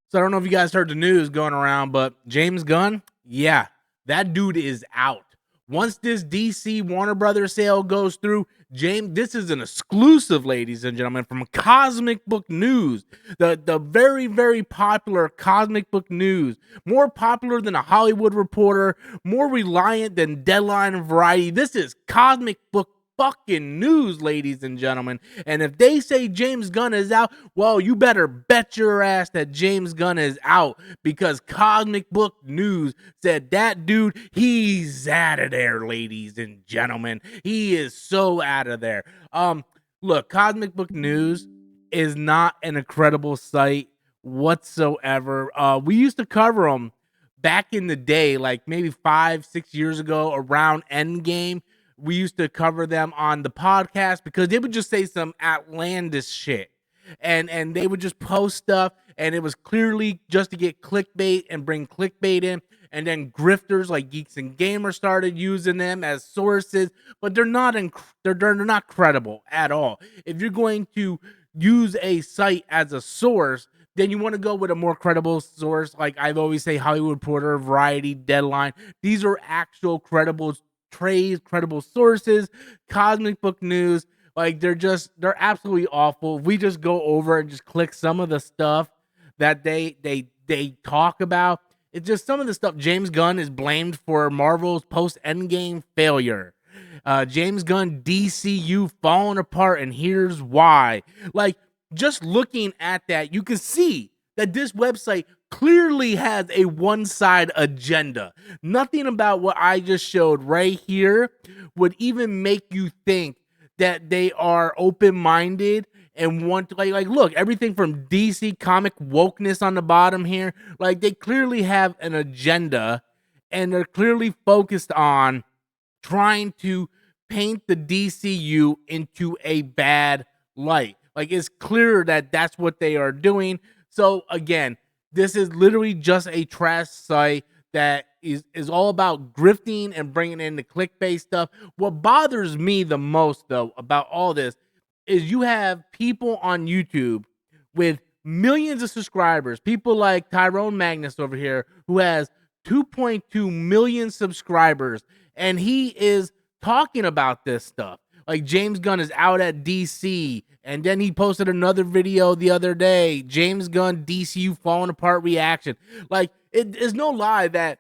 So I don't know if you guys heard the news going around, but James Gunn, yeah, that dude is out. Once this DC Warner Brothers sale goes through, this is an exclusive, ladies and gentlemen, from Cosmic Book News, the very, very popular Cosmic Book News, more popular than a Hollywood Reporter, more reliant than Deadline and Variety. This is Cosmic Book fucking news, ladies and gentlemen. And if they say James Gunn is out, well, you better bet your ass that James Gunn is out, because Cosmic Book News said that dude, he's out of there, ladies and gentlemen. He is so out of there. Look, Cosmic Book News is not an incredible site whatsoever. We used to cover them back in the day, like maybe 5-6 years ago, around Endgame. We used to cover them on the podcast because they would just say some outlandish shit. And they would just post stuff, and it was clearly just to get clickbait and bring clickbait in. And then grifters like Geeks and Gamers started using them as sources, but they're not they're not credible at all. If you're going to use a site as a source, then you want to go with a more credible source, like I've always say Hollywood Reporter, Variety, Deadline. These are actual credible trades, credible sources. Cosmic Book News, like they're absolutely awful. We just go over and just click some of the stuff that they talk about. It's just some of the stuff. James Gunn is blamed for Marvel's post Endgame failure. James Gunn DCU falling apart, and here's why. Like, just looking at that, you can see that this website clearly has a one-side agenda. Nothing about what I just showed right here would even make you think that they are open-minded and want to like look, everything from DC comic wokeness on the bottom here, like they clearly have an agenda, and they're clearly focused on trying to paint the DCU into a bad light. Like, it's clear that that's what they are doing. So again, this is literally just a trash site that is all about grifting and bringing in the clickbait stuff. What bothers me the most, though, about all this is you have people on YouTube with millions of subscribers, people like Tyrone Magnus over here, who has 2.2 million subscribers, and he is talking about this stuff. Like, James Gunn is out at DC, and then he posted another video the other day, James Gunn DCU falling apart reaction. Like, it is no lie that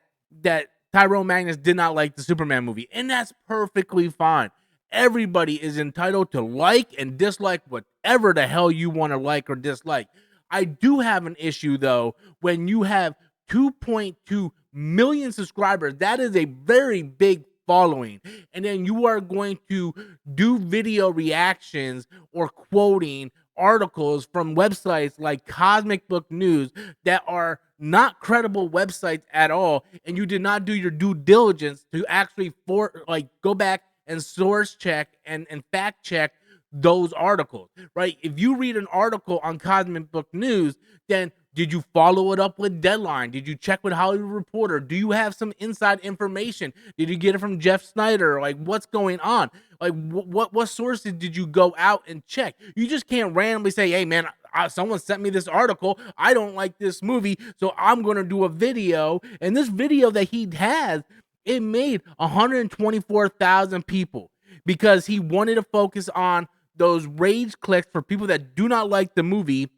Tyrone Magnus did not like the Superman movie, and that's perfectly fine. Everybody is entitled to like and dislike whatever the hell you want to like or dislike. I do have an issue, though, when you have 2.2 million subscribers. That is a very big following, and then you are going to do video reactions or quoting articles from websites like Cosmic Book News that are not credible websites at all, and you did not do your due diligence to actually go back and source check and fact check those articles, right? If you read an article on Cosmic Book News, then did you follow it up with Deadline? Did you check with Hollywood Reporter? Do you have some inside information? Did you get it from Jeff Snyder? Like, what's going on? Like, what sources did you go out and check? You just can't randomly say, hey, man, someone sent me this article. I don't like this movie, so I'm going to do a video. And this video that he has, it made 124,000 people because he wanted to focus on those rage clicks for people that do not like the movie.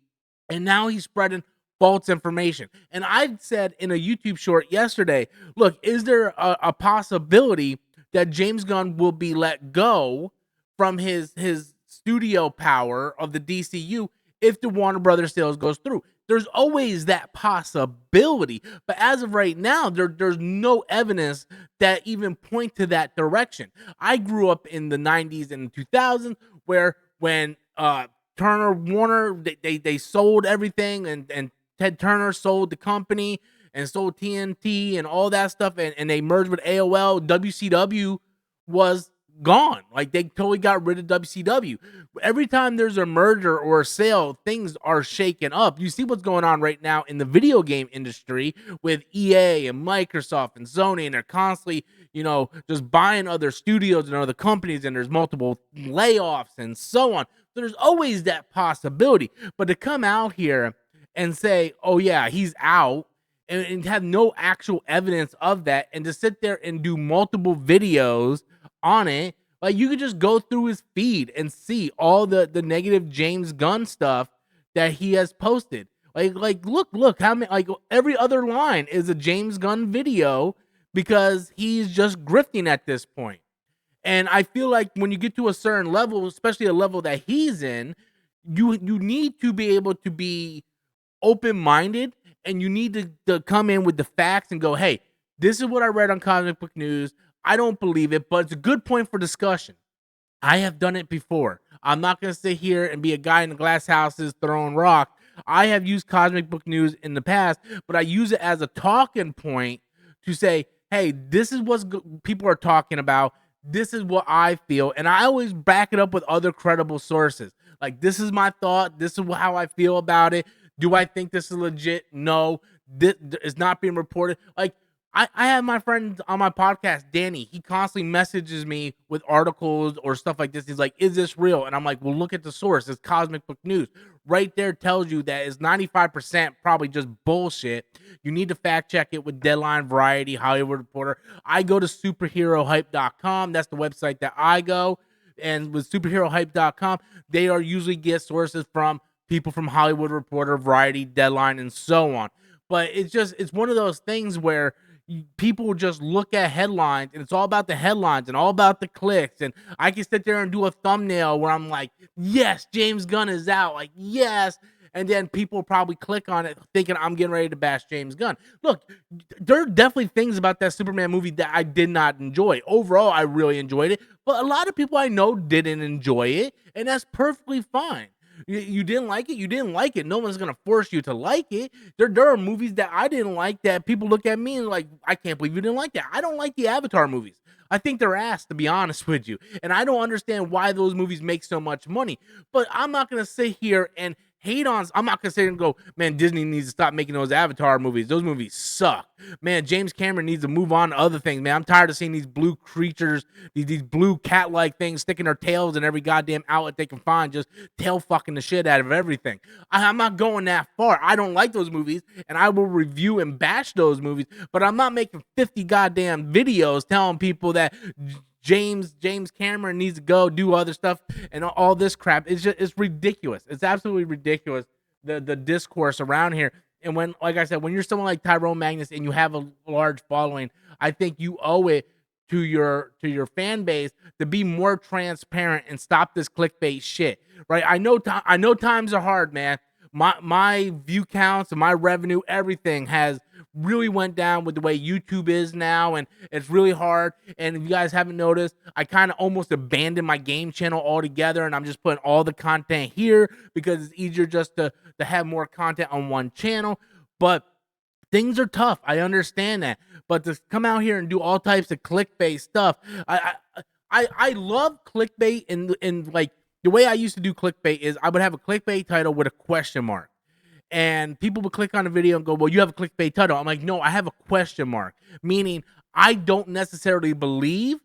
And now he's spreading false information. And I said in a YouTube short yesterday, look, is there a possibility that James Gunn will be let go from his studio power of the DCU if the Warner Brothers sales goes through? There's always that possibility. But as of right now, there's no evidence that even point to that direction. I grew up in the 90s and 2000s where when Turner Warner, they sold everything, and Ted Turner sold the company and sold TNT and all that stuff, and they merged with AOL. WCW was gone. Like, they totally got rid of WCW. Every time there's a merger or a sale, things are shaken up. You see what's going on right now in the video game industry with EA and Microsoft and Sony, and they're constantly, just buying other studios and other companies, and there's multiple layoffs and so on. So there's always that possibility. But to come out here and say, oh yeah, he's out, and have no actual evidence of that, and to sit there and do multiple videos on it. Like, you could just go through his feed and see all the negative James Gunn stuff that he has posted. Like look how many, like, every other line is a James Gunn video because he's just grifting at this point. And I feel like when you get to a certain level, especially a level that he's in, you need to be able to be open-minded, and you need to come in with the facts and go, hey, this is what I read on Comic Book News. I don't believe it, but it's a good point for discussion. I have done it before. I'm not going to sit here and be a guy in the glass houses throwing rock. I have used Cosmic Book News in the past, but I use it as a talking point to say, hey, this is what people are talking about. This is what I feel. And I always back it up with other credible sources. Like, this is my thought. This is how I feel about it. Do I think this is legit? No. This is not being reported. Like, I have my friend on my podcast, Danny. He constantly messages me with articles or stuff like this. He's like, is this real? And I'm like, well, look at the source. It's Cosmic Book News. Right there tells you that it's 95% probably just bullshit. You need to fact check it with Deadline, Variety, Hollywood Reporter. I go to superherohype.com. That's the website that I go. And with superherohype.com, they are usually get sources from people from Hollywood Reporter, Variety, Deadline, and so on. But it's one of those things where people just look at headlines, and it's all about the headlines and all about the clicks. And I can sit there and do a thumbnail where I'm like, yes, James Gunn is out. Like, yes. And then people probably click on it thinking I'm getting ready to bash James Gunn. Look, there are definitely things about that Superman movie that I did not enjoy. Overall, I really enjoyed it. But a lot of people I know didn't enjoy it, and that's perfectly fine. You didn't like it. You didn't like it. No one's gonna force you to like it. There are movies that I didn't like that people look at me and like, I can't believe you didn't like that. I don't like the Avatar movies. I think they're ass, to be honest with you. And I don't understand why those movies make so much money. But I'm not gonna sit here and hate on. I'm not gonna sit here and go, man, Disney needs to stop making those Avatar movies. Those movies suck. Man, James Cameron needs to move on to other things. Man, I'm tired of seeing these blue creatures, these blue cat-like things sticking their tails in every goddamn outlet they can find, just tail fucking the shit out of everything. I'm not going that far. I don't like those movies, and I will review and bash those movies, but I'm not making 50 goddamn videos telling people that James Cameron needs to go do other stuff and all this crap. It's ridiculous. It's absolutely ridiculous, the discourse around here. And when, like I said, when you're someone like Tyrone Magnus and you have a large following, I think you owe it to your fan base to be more transparent and stop this clickbait shit. Right? I know times are hard, man. My view counts and my revenue, everything has really went down with the way YouTube is now, and it's really hard. And if you guys haven't noticed, I kind of almost abandoned my game channel altogether, and I'm just putting all the content here because it's easier just to have more content on one channel. But things are tough. I understand that. But to come out here and do all types of clickbait stuff, I love clickbait, and like, the way I used to do clickbait is I would have a clickbait title with a question mark. And people would click on the video and go, well, you have a clickbait title. I'm like, no, I have a question mark. Meaning I don't necessarily believe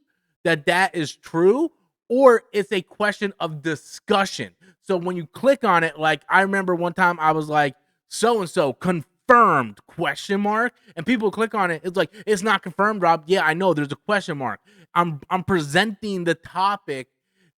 that is true, or it's a question of discussion. So when you click on it, like, I remember one time I was like, so-and-so confirmed question mark. And people click on it. It's like, it's not confirmed, Rob. Yeah, I know there's a question mark. I'm presenting the topic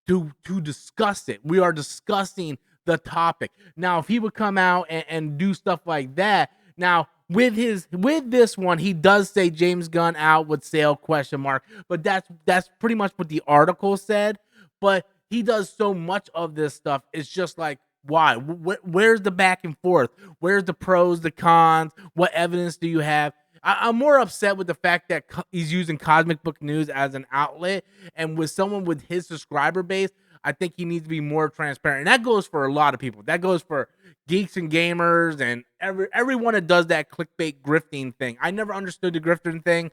to discuss it. We are discussing the topic. Now, if he would come out and do stuff like that, now with this one, he does say James Gunn out with sale question mark, but that's pretty much what the article said. But he does so much of this stuff. It's just like, why? Where's the back and forth? Where's the pros, the cons? What evidence do you have? I'm more upset with the fact that he's using Cosmic Book News as an outlet, and with someone with his subscriber base, I think he needs to be more transparent. And that goes for a lot of people. That goes for geeks and gamers and everyone that does that clickbait grifting thing. I never understood the grifting thing.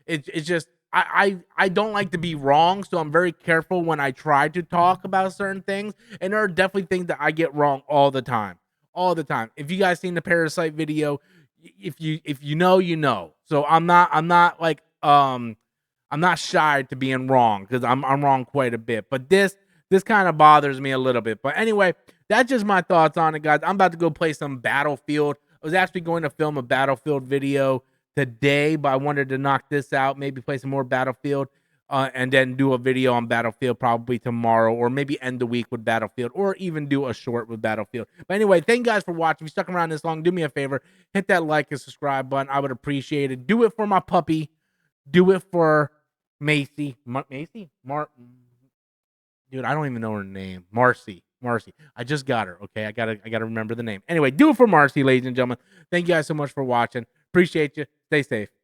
It's just, I don't like to be wrong, so I'm very careful when I try to talk about certain things. And there are definitely things that I get wrong all the time. All the time. If you guys seen the Parasite video, if you know, you know. So I'm not I'm not shy to being wrong, because I'm wrong quite a bit. But this this kind of bothers me a little bit. But anyway, that's just my thoughts on it, guys. I'm about to go play some Battlefield. I was actually going to film a Battlefield video today, but I wanted to knock this out, maybe play some more Battlefield, and then do a video on Battlefield probably tomorrow, or maybe end the week with Battlefield, or even do a short with Battlefield. But anyway, thank you guys for watching. If you stuck around this long, do me a favor, hit that like and subscribe button. I would appreciate it. Do it for my puppy. Do it for Macy. Dude, I don't even know her name. Marcy. I just got her. Okay, I gotta remember the name. Anyway, do it for Marcy, ladies and gentlemen. Thank you guys so much for watching. Appreciate you. Stay safe.